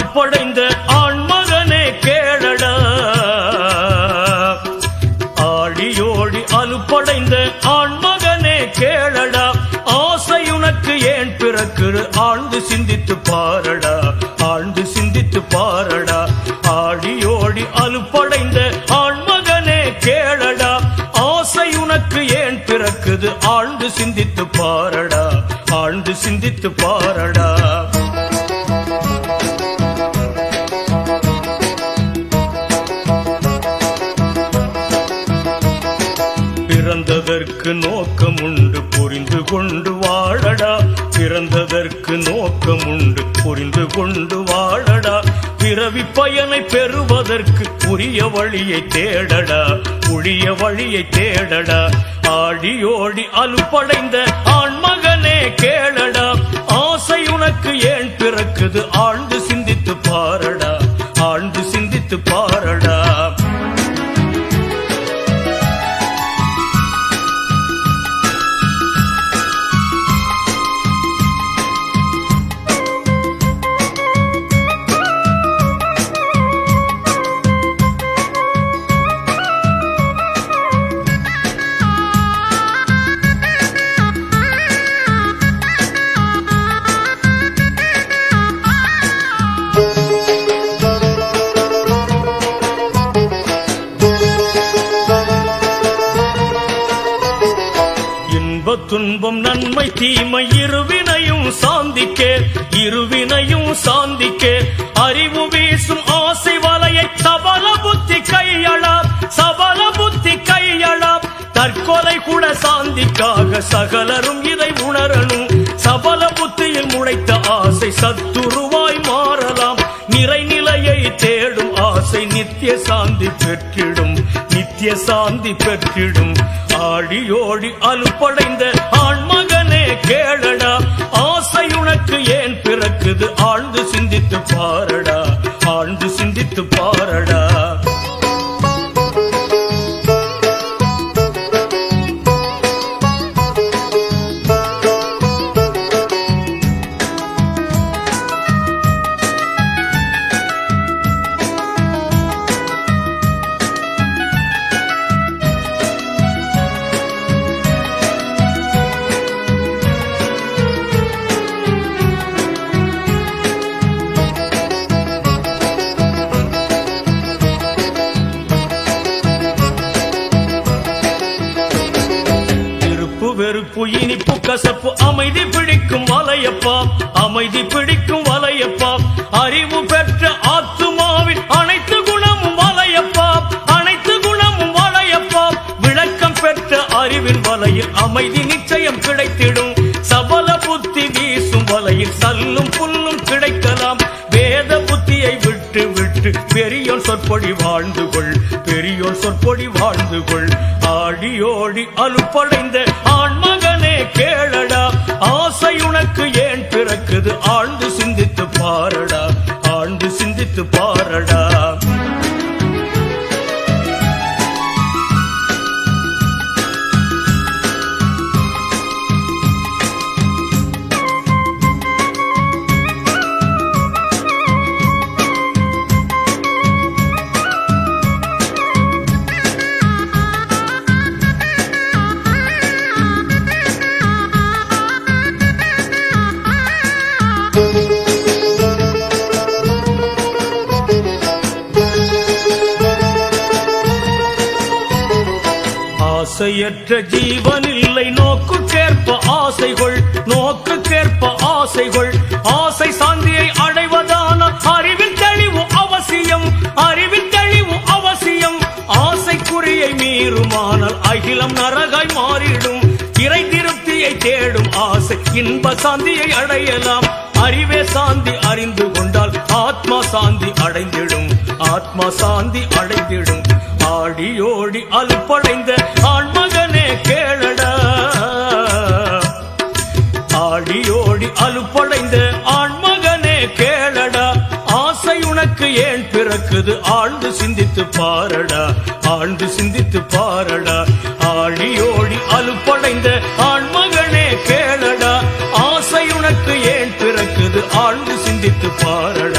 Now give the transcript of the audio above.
அலுப்படைந்த ஆண்மகனே கேளடா. ஆடியோடி அலுப்படைந்த ஆண்மகனே கேளடா. ஆசை உனக்கு ஏன் பிறக்குது ஆழ்ந்து சிந்தித்து பாரடா, ஆழ்ந்து சிந்தித்து பாரடா. ஆடியோடி அலுப்படைந்த ஆண்மகனே கேளடா. ஆசை உனக்கு ஏன் பிறக்குது ஆழ்ந்து சிந்தித்து பாரடா, ஆழ்ந்து சிந்தித்து பாரடா. பிறந்ததற்கு நோக்கம் உண்டு புரிந்து கொண்டு வாழடா. பிறந்ததற்கு நோக்கம் உண்டு புரிந்து கொண்டு வாழடா. பிறவி பயனை பெறுவதற்கு உரிய வழியை தேடடா, உரிய வழியை தேடடா. ஆடியோடி அலுப்படைந்த ஆண்மகனே கேளடா. ஆசை உனக்கு ஏன் பிறக்குது ஆழ்ந்து சிந்தித்து பாரடா, ஆழ்ந்து சிந்தித்து பாரடா. துன்பம் நன்மை தீமை இருவினையும் சாந்திக்கே, இருவினையும் சாந்திக்கே. அறிவு வீசும் ஆசை வலையை சபல புத்தி கையளா, சபல புத்தி கையளா. தற்கொலை கூட சாந்திக்காக சகலரும் இதை உணரணும். சபல புத்தியில் முளைத்த ஆசை சத்துருவாய் மாறலாம். நிறைநிலையை தேடும் ஆசை நித்திய சாந்தி பெற்றிடும், நித்திய சாந்தி பெற்றிடும். ஆடியோடி அலுப்படைந்த ஆண்மகனே கேளடா. ஆசை உனக்கு ஏன் பிறக்குது ஆழ்ந்து சிந்தித்து பாரடா, ஆழ்ந்து சிந்தித்து பாரடா. வெறுப்பு இனிப்பு கசப்பு அமைதி பிடிக்கும் வலையப்பா, அமைதி பிடிக்கும் வலையப்பா. அறிவு பெற்ற ஆத்துமாவின் அனைத்து குணமும் வலையப்பா, அனைத்து குணமும் வலையப்பா. விளக்கம் பெற்ற அறிவின் வலையில் அமைதி நிச்சயம் கிடைத்திடும். சபல புத்தி வீசும் வலையில் சல்லும் புல்லும் கிடைக்கலாம். வேத புத்தியை விட்டு விட்டு பெரியோர் சொற்பொழி வாழ்ந்து கொள், பெரியோர் சொற்பொழி வாழ்ந்து கொள். ஆடியோடி அலுப்படைந்த ஆண்மகனே கேளடா. ஆசை உனக்கு ஏன் பிறக்குது ஆழ்ந்து சிந்தித்து பாரடா, ஆழ்ந்து சிந்தித்து பாரடா. ஆசையற்ற ஜீவன் இல்லை நோக்குக்கேற்ப ஆசைகள், நோக்குக்கேற்ப ஆசைகள். ஆசை சாந்தியை அடைவதான அறிவில் தெளிவு அவசியம், அறிவில் தெளிவு அவசியம். ஆசைக்குறியை மீறுமானால் அகிலம் நரகாய் மாறிடும். இறை திருப்தியை தேடும் ஆசை இன்ப சாந்தியை அடையலாம். அறிவே சாந்தி அறிந்து கொண்டால் ஆத்மா சாந்தி அடைந்திடும், ஆத்மா சாந்தி அடைந்திடும். ஆடியோடி அலுப்படைந்த ஆண்மகனே கேளடா. ஆடியோடி அலுப்படைந்த ஆண்மகனே கேளடா. ஆசை உனக்கு ஏன் பிறக்குது ஆழ்ந்து சிந்தித்து பாரடா, ஆழ்ந்து சிந்தித்து பாரடா. ஆடியோடி அலுப்படைந்த ஆண்மகனே கேளடா. ஆசை உனக்கு ஏன் பிறக்குது ஆழ்ந்து சிந்தித்து பாரடா.